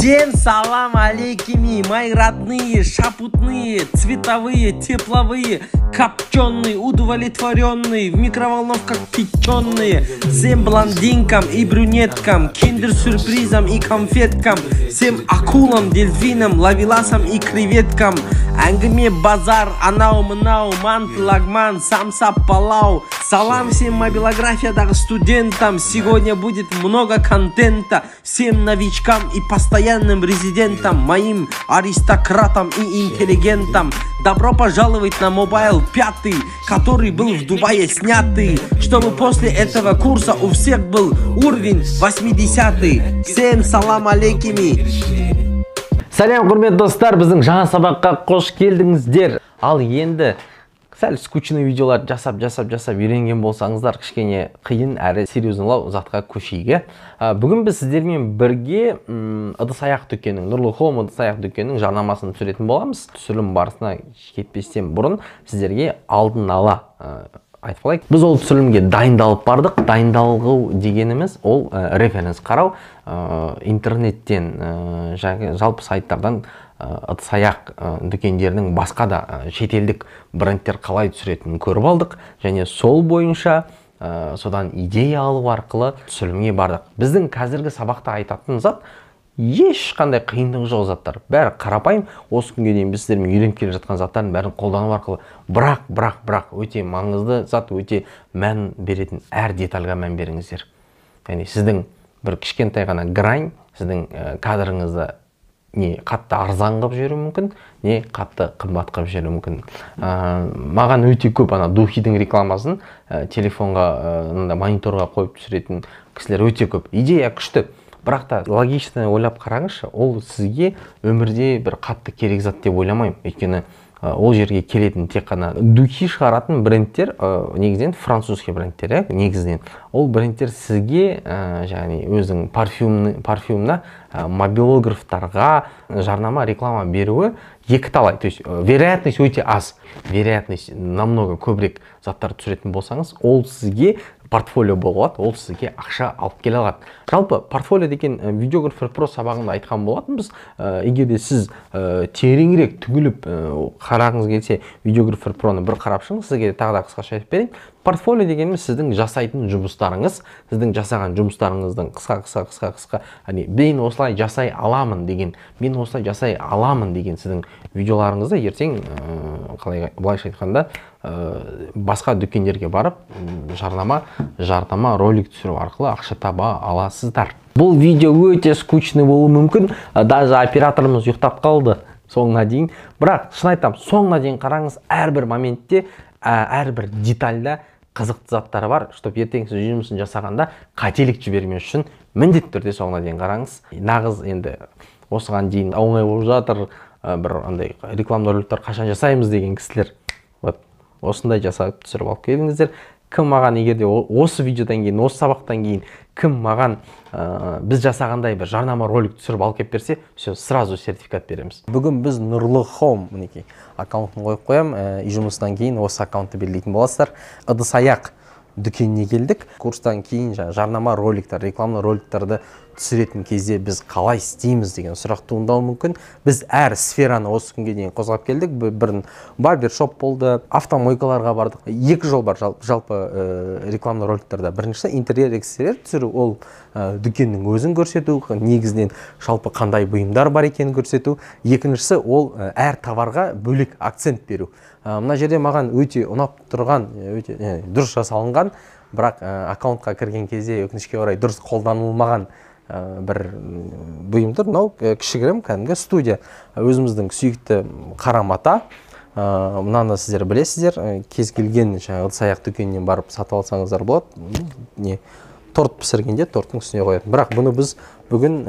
Всем салам алейкими, мои родные, шапутные, цветовые, тепловые, копченые, удовлетворенные, в микроволновках печеные. Всем блондинкам и брюнеткам, киндер-сюрпризам и конфеткам, всем акулам, дельфинам, ловеласам и креветкам. Әңгіме базар, анау-мынау, мант-лагман, самса-палау. Салам всем мобилографиядағы студентам, сегодня будет много контента. Всем новичкам и постоянным резидентам, моим аристократам и интеллигентам. Добро пожаловать на Mobile 5, который был в Дубае снятый, чтобы после этого курса у всех был уровень 80. Всем салам алейкими. Сәлем құрметті достар, біздің жаңа сабаққа қош келдіңіздер. Ал енді сәл скучный видеолар жасап үйренген болсаңыздар, кішкене қиын әрі серьезнылау затқа көшейік. Бүгін біз сіздермен бірге ыдыс-аяқ дүкенінің, Нұрлы Хоум ыдыс-аяқ дүкенінің жарнамасын түсіретін боламыз. Түсірілім барысына кетпестен бұрын сіздерге алдын ала айтып қалайық. Біз ол түсірілімге дайындалып бардық. Дайындалу дегеніміз ол референс қарау, интернеттен, жалпы сайттардан ыдыс-аяқ дүкендерінің басқа да шетелдік брендтер қалай түсіретінін көріп алдық, және сол бойынша содан идея алу арқылы түсірілімге бардық. Біздің қазіргі сабақта айтатын зат ешқандай қиындығы жоқ заттар. Бәрі қарапайым, осы күнге дейін біз сіздермен үйреніп келе жатқан заттардың бәрін қолдану арқылы, бірақ өте маңызды зат, өте мән беретін әр детальға мән беріңіздер. Яғни сіздің бір кішкентай ғана грань сіздің кадрыңызды не қатты арзан қылып жіберуі мүмкін, не қатты қымбат қылып жіберуі мүмкін. Маған өте көп Духидің рекламасын телефонға, мониторға қойып түсіретін кісілер өте көп. Идея күшті. Бірақ та логично ойлап қараңызшы, ол сізге өмірде бір қатты керек зат деп ойламаймын. Өйткені ол жерге келетін тек қана духи шығаратын брендтер, негізінен французский брендтер, негізінен. Ол брендтер сізге, яғни өзінің парфюмна мобилографтарға жарнама, реклама беруі екі талай. То есть вероятность өте аз. Вероятность намного көбірек заттар түсіретін болсаңыз, ол сізге портфолио болады, ол сізге ақша алып келе алады. Жалпы портфолио деген Videographer Pro сабағында айтқан болатынбыз. Егер де сіз тереңірек түгіліп қарағыңыз келсе, Videographer Pro-ны бір қарап шығыңыз, сізге тағы да қысқаша айтып берейін. Портфолио дегеніміз сіздің жасайтын жұмыстарыңыз, сіздің жасаған жұмыстарыңыздың қысқа, мен осылай жасай аламын деген, сіздің видеоларыңызды ертең, былайша айтқанда, басқа дүкендерге барып, жарнама ролик түсіру арқылы ақша таба аласыздар. Бұл видео өте скучный болуы мүмкін, даже операторымыз ұйықтап қалды соңына дейін. Бірақ шын айтам, соңына дейін қараңыз, әрбір моментте, әрбір детальда қызықты заттары бар, чтобы ертең сіз жұмысын жасағанда қателік жібермес үшін міндетті түрде соңына дейін қараңыз. Нағыз енді осыған дейін оңай болып жатыр, бір андай рекламды роликтер қашан жасаймыз деген кісілер. Осындай жасап түсіріп алып келдіңіздер. Кім маған егерде осы видеодан кейін, осы сабақтан кейін кім маған біз жасағандай бір жарнама ролик түсіріп алып келіп берсе, сразу сертификат береміз. Бүгін біз Нұрлы Хоум аккаунтын қойып қоям, жұмыстан кейін осы аккаунтты белгілейтін боласыздар. Ыдыс-аяқ дүкеніне келдік. Курстан кейін жарнама роликтер, рекламалы роликтерді түсіретін кезде біз қалай істейміз деген сұрақ туындауы мүмкін. Біз әр сфераны осы күнге дейін қозғап келдік. Бірін барбершоп болды, автомойкаларға бардық. Екі жол бар жалпы рекламалы роликтерде. Біріншісі интерьер экстерьер түсіру, ол дүкеннің өзін көрсету, негізінен жалпы қандай бұйымдар бар екенін көрсету. Екіншісі ол әр товарға бөлек акцент беру. Мына жерде маған өте ұнап тұрған, өте дұрыс жасалынған, бірақ аккаунтқа кірген кезде өкінішке орай дұрыс қолданылмаған бір бұйымдар, мынау кішігірім кәдімгі студия. Өзіміздің сүйікті қара мата. Мынаны сіздер білесіздер, кез келген ыдыс-аяқ дүкенінен барып сатып алсаңыздар болады. Торт пісіргенде торттың үстіне қоятын. Бірақ бұны біз бүгін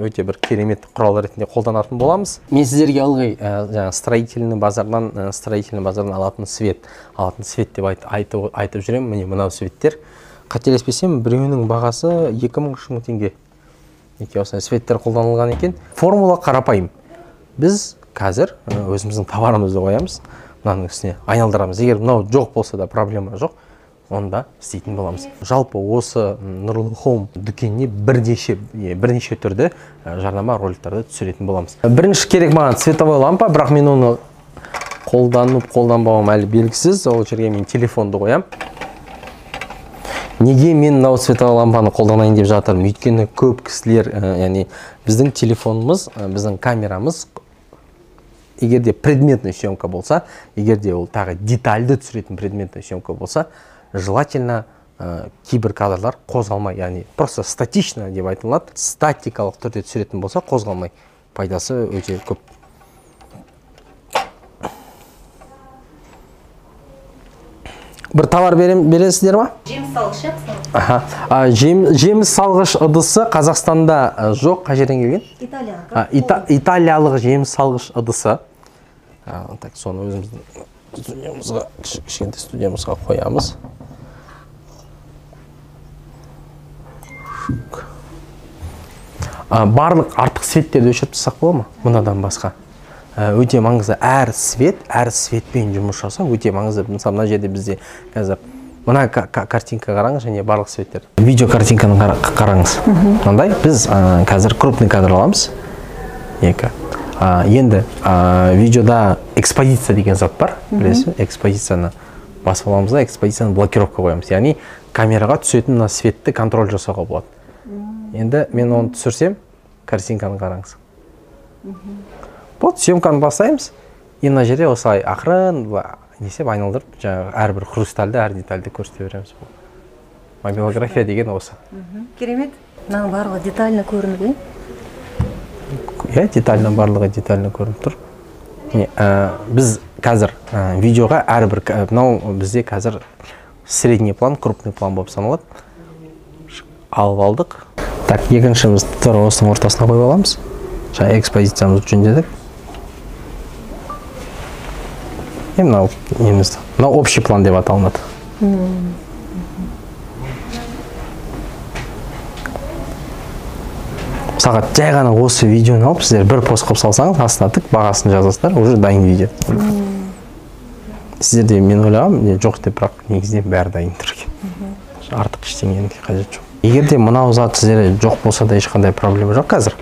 өте бір керемет құрал ретінде қолданатын боламыз. Мен сіздерге ылғи строительный базардан алатын свет деп айтып жүремін. Міне мынау светтер. Қателеспесем, біреуінің бағасы 2000 теңге. Осындай светтер қолданылған екен. Формула қарапайым. Біз қазір өзіміздің товарымызды қоямыз. Мынаның үстіне айналдырамыз. Егер мынау жоқ болса да проблема жоқ. онда істейтін боламыз. Жалпы осы Нұрлы Home дүкеніне бірнеше түрді жарнама роликтарды түсіретін боламыз. Бірінші керек маған цветовой лампа, бірақ мен оны қолданбауым әлі белгісіз. Ол жерге мен телефонды қоям. Неге мен мынау цветовой лампаны қолданайын деп жатырмын? Өйткені көп кісілер, яғни біздің телефонымыз, біздің камерамыз егерде предметный съемка болса, егерде ол тағы детальды түсіретін предметный съемка болса, желательно кейбір кадрлар қозғалмай, яғни просто статично деп айтылады. Статикалық түрде түсіретін болса, қозғалмай. Пайдасы өте көп. Бір товар бересіздер ма? Жеміс салғыш, жеміс салғыш ыдысы Қазақстанда жоқ, қай жерден келген? Италиялық жеміс салғыш ыдысы. Так, соны өзіміздің студиямызға, кішкентай студиямызға қоямыз. Барлық артық светтерді өшіріп тастақ бола ма? Мынадан басқа. Өте маңызды, әр светпен жұмыс жасау өте маңызды. Мысалы, мына жерде бізде қазір мына картинка қараңыз, және барлық светтер. Видео картинканы қараңыз. Мынандай біз қазір крупный кадр аламыз. Енді видеода экспозиция деген зат бар, білесіз? Экспозицияны басып аламыз да, экспозицияны блокировка қоямыз. Яғни камераға түсетін мына светті контроль жасауға болады. Енді мен оны түсірсем, картинканы қараңыз. Вот, съемканы басаймыз, и мына жерде осылай ақырын несеп айналдырып, әрбір хрустальды, әр детальді көрсете береміз. Мобилография деген осы. Керемет. Мынаның барлығы детально көрінді. Детальдан барлығы детально көрініп тұр. Біз қазір видеоға әрбір, мынау бізде қазір средний план, крупный план болып саналады. Алып алдық. Так, екіншіміз тұр осының ортасына қойып аламыз. Жаңа экспозициямызды жөндедік. Мынау общий план деп аталынады. Сағат жай ғана осы видеоны алып, сіздер бір пост қылып салсаңыз, астына тік бағасын жазасыздар, уже дайын видео. Сіздерде мен ойлағам, жоқ деп, бірақ негізінен бәрі дайын тұр екен. Артық ештеңенің қажет жоқ. Егерде мынау зат сіздерде жоқ болса да ешқандай проблема жоқ қазір.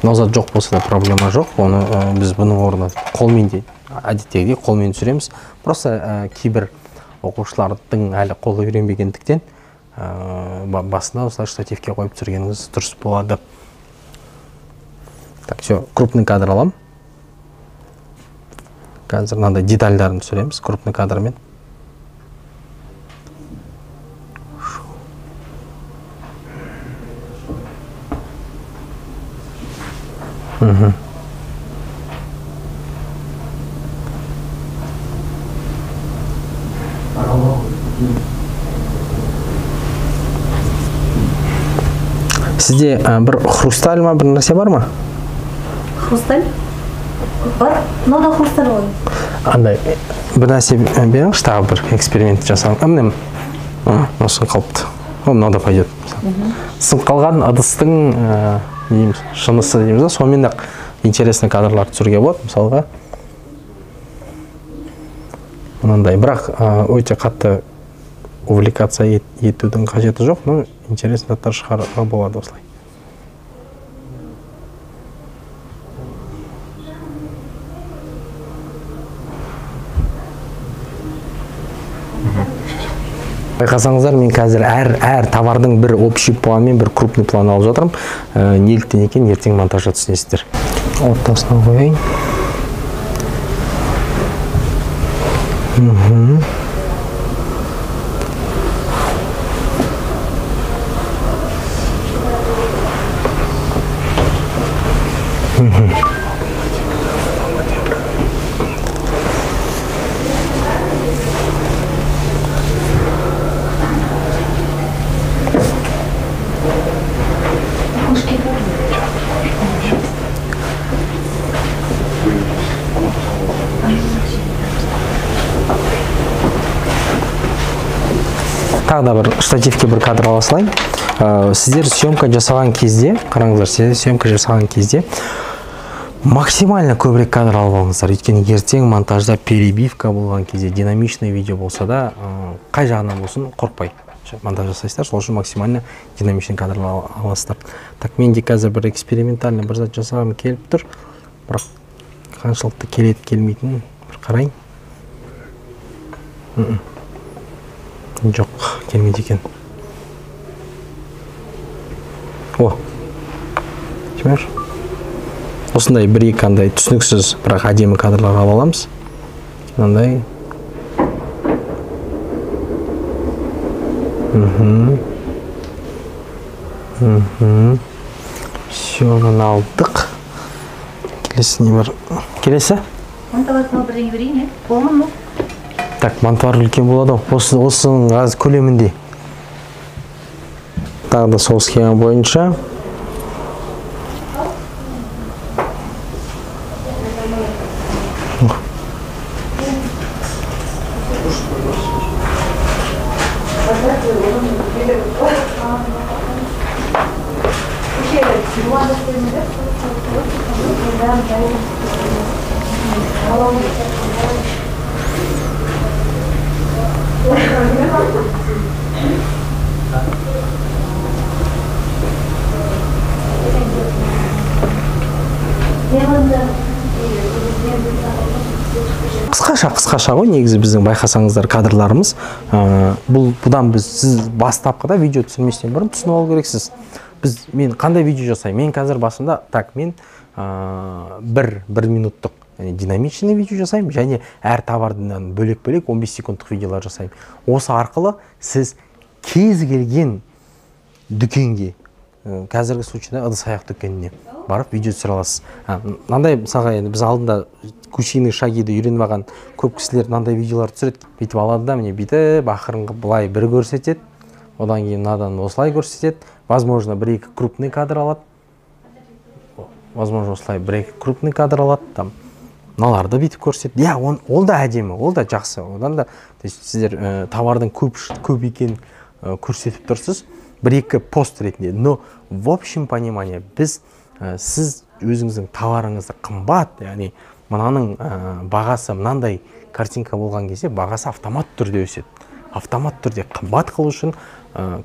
Мынау зат жоқ болса да проблема жоқ. Оны біз бұның орнына қолмен де, әдеттегідей қолмен түсіреміз. Просто кейбір оқушылардың әлі қолы үйренбегендіктен басында осылай штативке қойып түсіргеніңіз дұрыс болады. Так, все, крупный кадр алам. Қазір мынандай детальдарын түсіреміз крупный кадрмен. Сізде бір хрусталь ма, бір нәрсе бар ма? Хрусталь? Бар? Мынау да хрусталь ғой. Андай, бір нәрсе беріңізші, тағы бір эксперимент жасалып. Мынау сынып қалыпты. Мынау да пойдет. Сынып қалған ыдыстың шынысы дейміз, сонымен ақ интересный кадрлар түсіруге болады. Мысалға, мынандай, бірақ өте қатты увлекаться етудің қажеті жоқ, но интересный заттар шығаруға болады осылай. Байқасаңыздар, мен қазір әр товардың бір общий план мен бір крупный план алып жатырмын. Неліктен екен, ертең монтажға түсінесіздер. Ортасына қояйын. Тағы да бір штативке бір кадр ала салайын. Сіздер съемка жасаған кезде, қараңыздар, сіздер съемка жасаған кезде максимально көбірек кадр алып алыңыздар. Өйткені ертең монтажда перебивка болған кезде динамичный видео болса да, қай жағынан болсын қорықпай монтаж жасайсыздар. Сол үшін максимально динамичный кадрлар аласыздар. Так, менде қазір бір экспериментальный бір зат жасағым келіп тұр. Бірақ қаншалықты келеді, келмейтінін бір қарайын. Жоқ, келмейді екен. О, шымайыр. Осындай бір-екі қандай түсініксіз, бірақ әдемі кадрлар алып аламыз. Мынандай. Все, оны алдық. Келесі не бар? Келесі? Мантоварны бірге берейін, болмын ма? Так, мантовар үлкен болады. Осының аз көлемінде. Тағы да сол схема бойынша. Қысқаша ғой, негізі біздің байқасаңыздар кадрларымыз. Бұдан сіз бастапқыда видео түсірместен бұрын түсініп алу керексіз. Мен қандай видео жасаймын? Мен қазір басында, мен бір минуттық динамичный видео жасаймын, және әр товардан бөлек-бөлек 15 секундтық видеолар жасаймын. Осы арқылы сіз кез келген дүкенге, қазіргі случайда ыдыс-аяқ дүкеніне барып видео түсіре аласыз. Мынандай мысалға біз алдында кушиный шагиді үйреніп алған көп кісілер мынандай видеолар түсіреді. Бүйтіп алады да, міне бүйтіп ақырыңғы былай бір көрсетеді, одан кейін мынадан осылай көрсетеді. Возможно, бір-екі крупный кадр алады. Возможно, осылай бір-екі крупный кадр алады. Там мыналарды бүйтіп көрсетеді. Я, ол да әдемі, ол да жақсы. Одан да сіздер товардың көп екенін көрсетіп тұрсыз. Бір-екі пост ретінде. Но в общем понимание сіз өзіңіздің товарыңызды қымбат, яғни мынаның бағасы мынандай картинка болған кезде бағасы автомат түрде өседі. Автомат түрде қымбат қылу үшін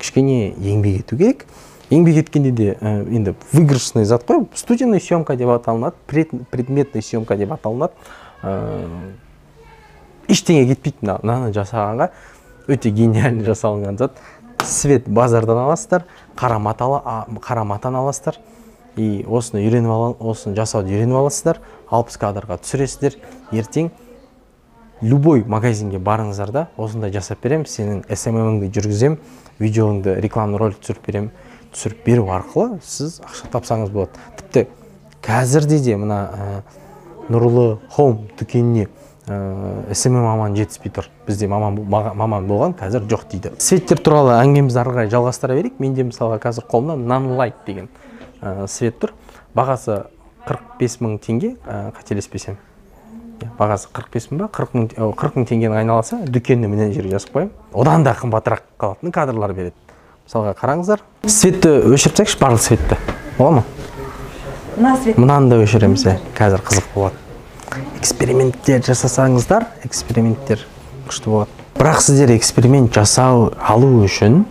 кішкене еңбек ету керек. Еңбек еткенде де енді выигрышный зат қой, студийный съемка деп аталынады, предметный съемка деп аталынады. Ештеңе кетпейді мынаны жасағанға, өте гениально жасалынған зат. Свет базардан аласыздар, қара матан аласыздар. И осыны жасауды үйреніп аласыздар, 60 кадрға түсіресіздер. Ертең любой магазинге барыңыздар да, осындай жасап берем, сенің SMM-іңді жүргізем, видеоңды рекламный ролик түсіріп берем. Түсіріп беру арқылы сіз ақша тапсаңыз болады. Тіпті қазірде де мына Нұрлы Home дүкеніне SMM маман жетіспей тұр. Бізде маман болған, қазір жоқ дейді. Светтер туралы әңгімемізді ары қарай жалғастыра берейік. Менде мысалға қазір қолымда Nanlite деген свет тұр. Бағасы 45 мың теңге, қателеспесем. Бағасы 45 мың ба? 40 мың теңгенің айналасы дүкеннің менеджері жазып қоямын. Одан да қымбатырақ қалатын кадрлар береді. Мысалға қараңыздар. Светті өшіріп тастайықшы, барлық светті. Бола ма? Мынаны да өшіреміз, қазір қызық болады. Эксперименттер жасасаңыздар, эксперименттер күшті болады. Бірақ сіздер эксперимент жасау алу үшін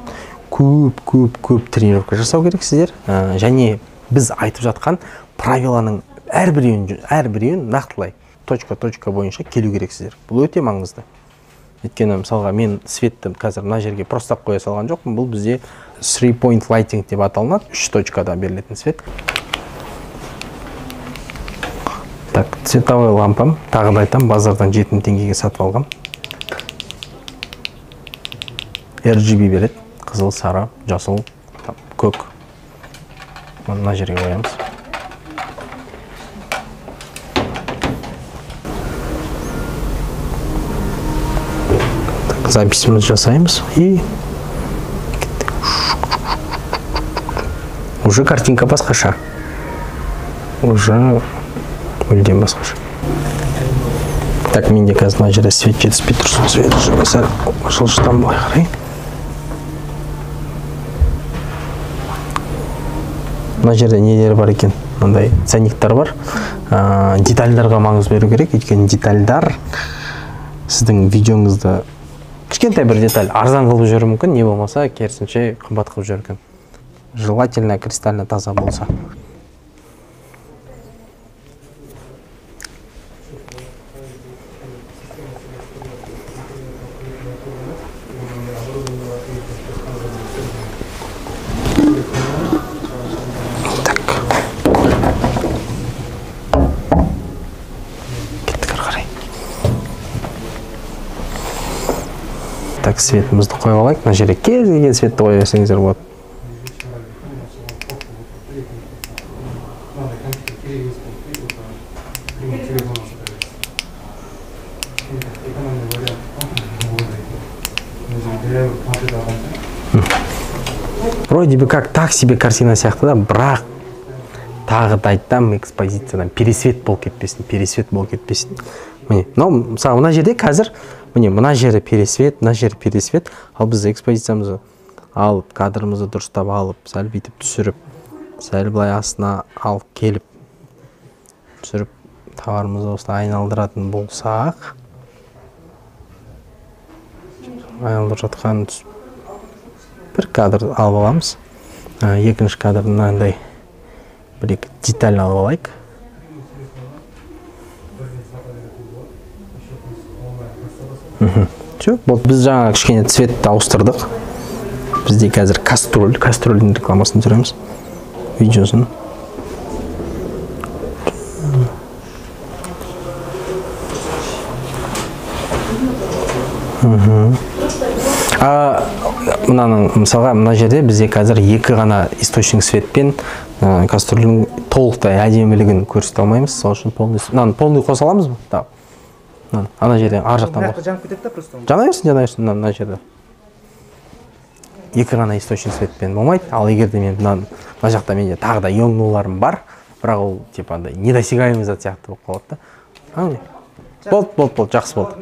көп тренировка жасау керексіздер. Және біз айтып жатқан правиланың әрбіреуін нақтылай, точка бойынша келу керексіздер. Бұл өте маңызды. Өйткені мысалға мен светті қазір мына жерге простап қоя салған жоқпын. Бұл бізде 3-point lighting деп аталынады. 3 точкада берілетін свет. Так, цветовой лампам, тағы да айтам, базардан 7 мың теңгеге сатып алғам. RGB береді. Қызыл, сары, жасыл, көк. Мына жерге қоямыз. Записімізді жасаймыз и уже картинка басқаша. Уже мүлдем басқаша. Так, менде қазір мына жерде свет жетіспей тұрсын. Свет сәл жылжытам былай қарай. Мына жерде нелер бар екен? мындай ценниктер бар. Детальдарға маңыз беру керек, өйткені детальдар сіздің видеоңызды кішкентай бір деталь арзан қылып жіберуі мүмкін, не болмаса керісінше қымбат қылып жіберген. Желательно кристально таза болса. Так, светімізді қойып алайық. Мына жерге кез келген светті қоя берсеңіздер болады. Вроде бы как так себе картина сияқты да, бірақ тағы да айтам, экспозициядан пересвет болып кетпесін. Міне, мысалы мына жерде қазір міне мына жері пересвет, ал біз экспозициямызды алып, кадрымызды дұрыстап алып, сәл бүйтіп түсіріп, сәл былай астына алып келіп, түсіріп, тауарымызды осылай айналдыратын болсақ, айналдырып жатқан бір кадр алып аламыз. Екінші кадрдан мынандай бір-екі деталь алып алайық. Біз жаңа кішкене цветті ауыстырдық. Бізде қазір кастрөлдің рекламасын түсіреміз. Видеосын. Мысалға, мына жерде бізде қазір екі ғана источник светпен кастрөлдің толықтай әдемілігін көрсете алмаймыз. Сол үшін полный қоса аламыз ба? Ана жерден ар жақтан бірақ жанып кетеді да просто. Жана берсін мына жерде. Екі ғана источник светпен болмайды. Ал егерде мен мына жақта менде тағы да ионнуларым бар, бірақ ол типа андай недосягаемый зат сияқты болып қалады да. Болды, жақсы болды.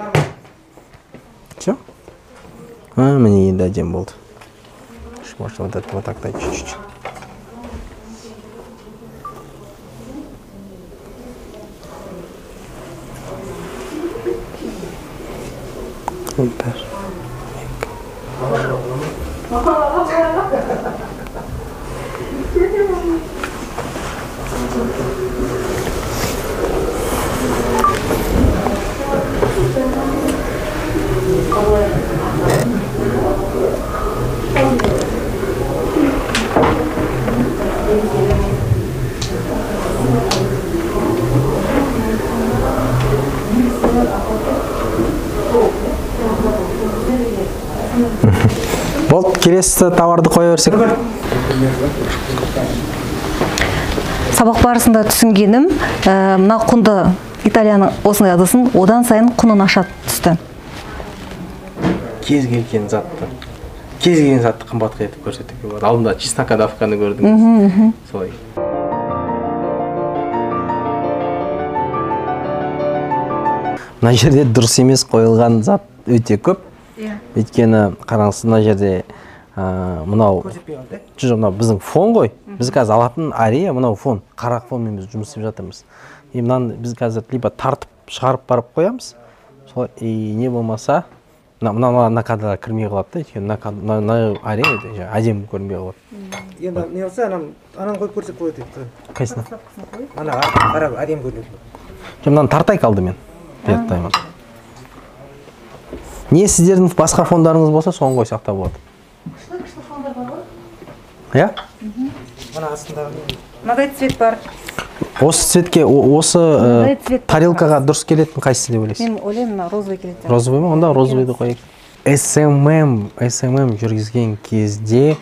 Все? Міне енді әдем болды. Может, вот это вот так дать чуть-чуть. Болды, келесі товарды қоя берсек. Сабақ барысында түсінгенім, мына құнды Италияның осындай ыдысын одан сайын құнын аша түсті. Кез келген затты қымбатқа етіп көрсетуге болады. Алдында чеснокодавканы көрдіңіз. Солай. Мына жерде дұрыс емес қойылған зат өте көп. Өйткені қараңыз, мына жерде мынау біздің фон ғой. Біз қазір алатын арея мынау фон. Қарақ фонмен біз жұмыс істеп жатырмыз. Мынаны біз қазір либо тартып шығарып барып қоямыз. Солай не болмаса мына кадрға кірмей қалады да. Өйткені мына арея әдемі көрінбей қалады. Енді не болса, ананы қойып көрсек болады дейді. Қайсына? Анаға қарап әдемі көрінеді. Мынаны тартайық алды мен. Берттаймын. Не сіздердің басқа фондарыңыз болса, соны қойсақ та болады. Күшті фондар бар ғой? Иә? Мына астындағы. Мынадай цвет бар. Осы цветке, осы тарелкаға дұрыс келетін қайсысы деп ойлайсыз? Мен ойлаймын, розовый келеді. Розовый ма? Онда розовыйды қояйық. SMM жүргізген кезде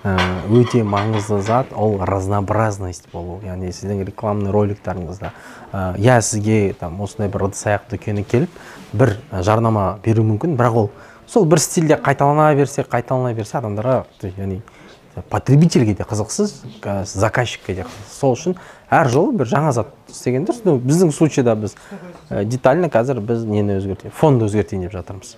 өте маңызды зат, ол разнообразность болу. Яғни сіздің рекламный роликтарыңызда сізге осындай бір ыдыс аяқ дүкені келіп, бір жарнама беру мүмкін, бірақ ол сол бір стильде қайталана берсе, адамдарға, яғни потребительге де қызықсыз, заказчикке де қызықсыз. Сол үшін әр жолы бір жаңа зат істеген дұрыс. Біздің случайда біз детально қазір біз нені өзгертейін, фонды өзгертейін деп жатырмыз.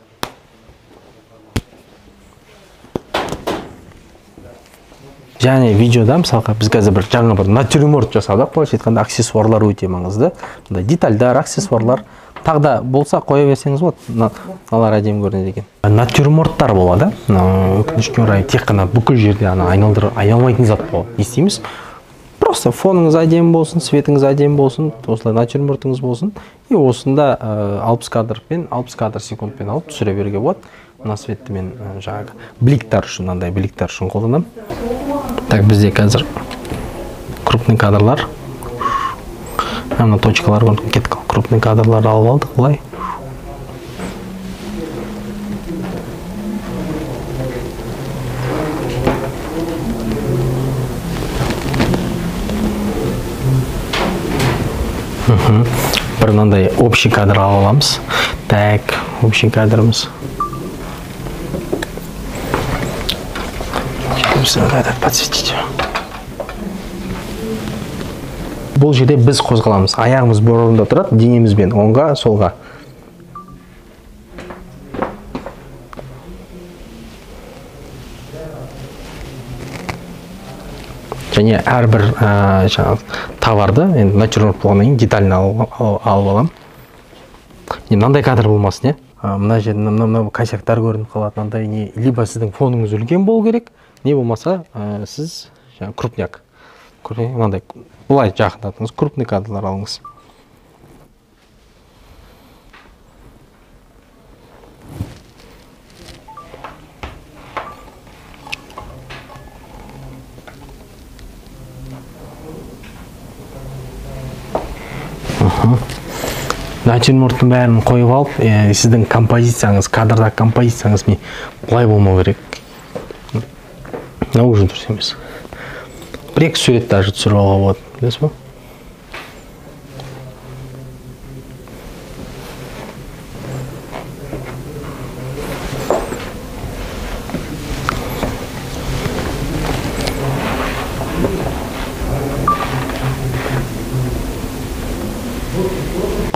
және видеода мысалға біз қазір бір жаңа бір натюрморт жасадық, былайша айтқанда аксессуарлар өте маңызды. Мындай детальдар, аксессуарлар тағы да болса қоя берсеңіз болады. Мыналар әдемі көрінеді екен. Натюрморттар болады. Өкінішке орай тек қана бүкіл жерде айналдырып аямайтын зат болады. Не істейміз? Просто фоныңыз әдемі болсын, светіңіз әдемі болсын, осылай натюрмортыңыз болсын. И осында 60 кадр пен 60 кадр секундпен алып түсіре беруге болады. Мына светті мен жаңағы бликтар үшін, мынандай бликтар үшін қолданамын. Так, бізде қазір крупный кадрлар. Мына точкалар кетті. Крупный кадрлар алып алдық, былай. Бір мынандай общий кадр алып аламыз. Так, общий кадрымыз. Подсветить. Бұл жерде біз қозғаламыз. Аяғымыз бір орында тұрады, денемізбен оңға, солға. Және әрбір товарды, енді натюрморт болғаннан кейін детально алып алам. Мынандай кадр болмасын, мына жерде мына косяктар көрініп қалады, мынандай не, либо сіздің фоныңыз үлкен болу керек, не болмаса сіз крупняк. Мынандай былай жақындатыңыз, крупный кадрлар алыңыз. Натюрморттың бәрін қойып алып, сіздің композицияңыз, кадрда композицияңыз бұлай болмау керек. Уже дұрыс емес. Бір-екі сурет даже түсіріп алуға болады, білесіз ба?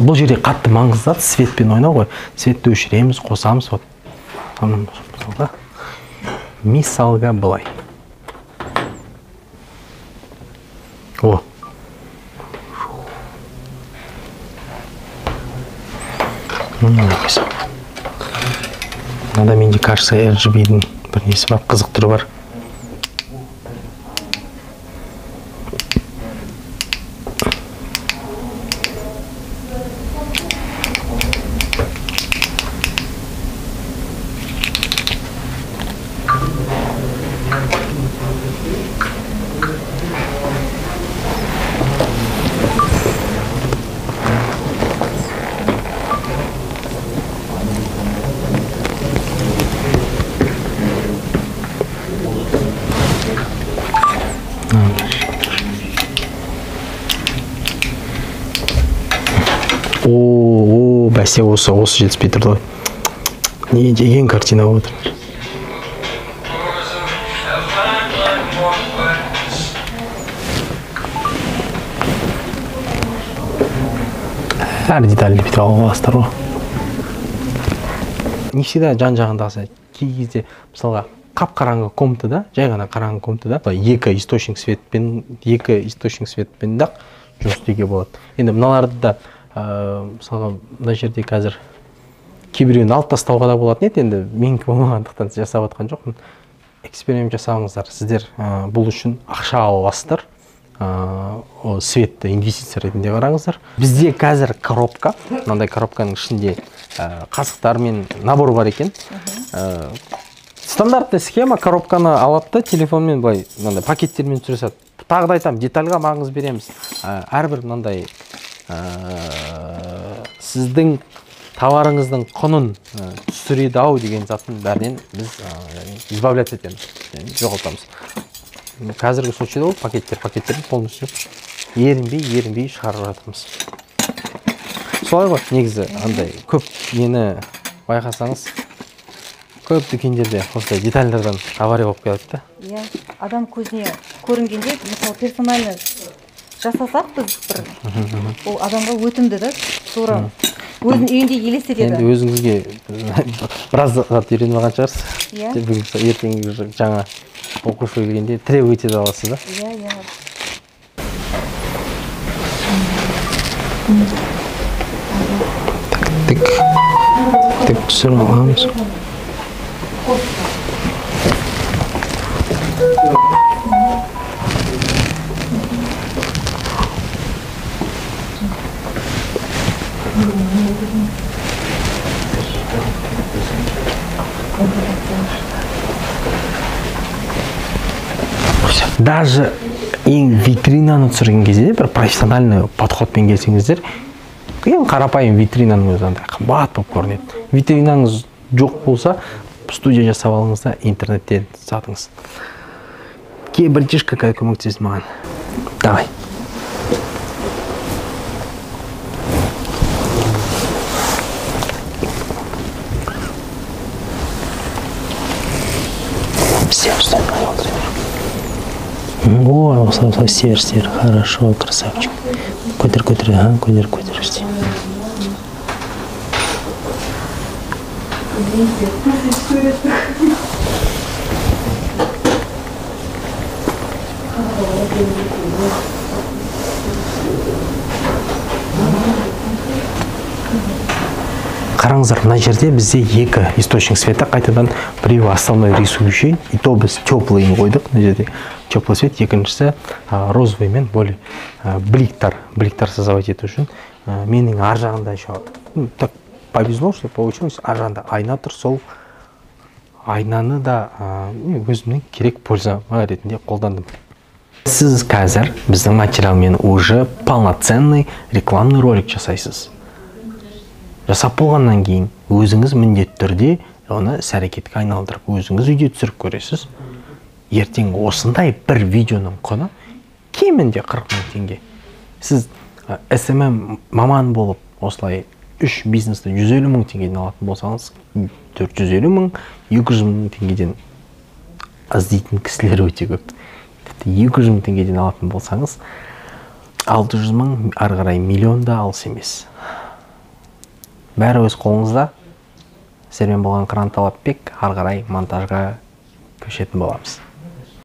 Бұл жерде қатты маңызды светпен ойнау ғой. Светті өшіреміз, қосамыз. Мисалға былай. О. Мынада менде кажется RGB-дің бір несі бар, қызық түрі бар. О, бәсе осы жетіспей тұрды ғой. Не деген картина болып отыр. Әр детальді бүйтіп алуға аласыздар ғой. Не всегда жан-жағындағысы кей кезде мысалға қап-қараңғы комнатада, жай ғана қараңғы комнатада екі источник светпен дақ жұмыс істеуге болады. Енді мыналарды да мысалға мына жерде қазір кейбіреуін алып тастауға да болатын еді, енді менікі болмағандықтан жасап жатқан жоқпын. Эксперимент жасаңыздар. Сіздер бұл үшін ақша аласыздар. Светті инвестиция ретінде қараңыздар. Бізде қазір коробка, мынандай коробканың ішінде қасықтар мен набор бар екен. Стандартты схема, коробканы алады да телефонмен былай мынандай пакеттермен түсіресіз. Тағы да айтамын, детальға маңыз береміз. Әрбір мынандай сіздің товарыңыздың құнын түсіреді ау деген заттың бәрінен біз избавляться етеміз, жоғалтамыз. Қазіргі случайда ол пакеттерді полностью ерінбей шығарып жатырмыз. Солай ғой, негізі андай көп нені байқасаңыз, көп дүкендерде осылай детальдардан авария болып келеді да. Иә, адам көзіне көрінгенде, мысалы персонально жасасақ біз бір, ол адамға өтімді да, тура өзінің үйінде елестетеді. Енді өзіңізге біраз зат үйреніп алған шығарсыз. Иә. Ертең жаңа окушу келгенде требовать ете аласыз да? Иә. Тік түсіріп аламыз. Даже ең витринаны түсірген кезде бір профессиональный подходпен келсеңіздер, ең қарапайым витринаның өзі андай қымбат болып көрінеді. Витринаңыз жоқ болса, студия жасап алыңыз да интернеттен сатыңыз. Біріншішка көмектесіз маған. Давай. О, сер, хорошо, красавчик. Көтер, ага, көтер, все. Қараңыздар, мына жерде бізде екі источник света қайтадан, біреуі основной рисующий, и то біз теплыйын қойдық. Мына жерде теплый свет, екіншісі розовый мен более бликтар создавать ету үшін. Менің ар жағында еще так повезло, что получилось, ар жағында айна тұр, сол айнаны да өзімнің керек польза ретінде қолдандым. Сіз қазір біздің материалмен уже полноценный рекламный ролик жасайсыз. Жасап болғаннан кейін өзіңіз міндетті түрде оны іс-әрекетке айналдырып, өзіңіз үйде түсіріп көресіз. Ертең осындай бір видеоның құны кемінде 40 000 теңге. Сіз SMM маман болып, осылай 3 бизнесті 150 000 теңгеден алатын болсаңыз, 450 000, 200 000 теңгеден іздейтін кісілер өте көп. 200 000 теңгеден алатын болсаңыз, 600 000 ары қарай миллион да алыс емес. Бәрі өз қолыңызда. Сіздермен болған Қыран Талапбек, ары қарай монтажға көшетін боламыз.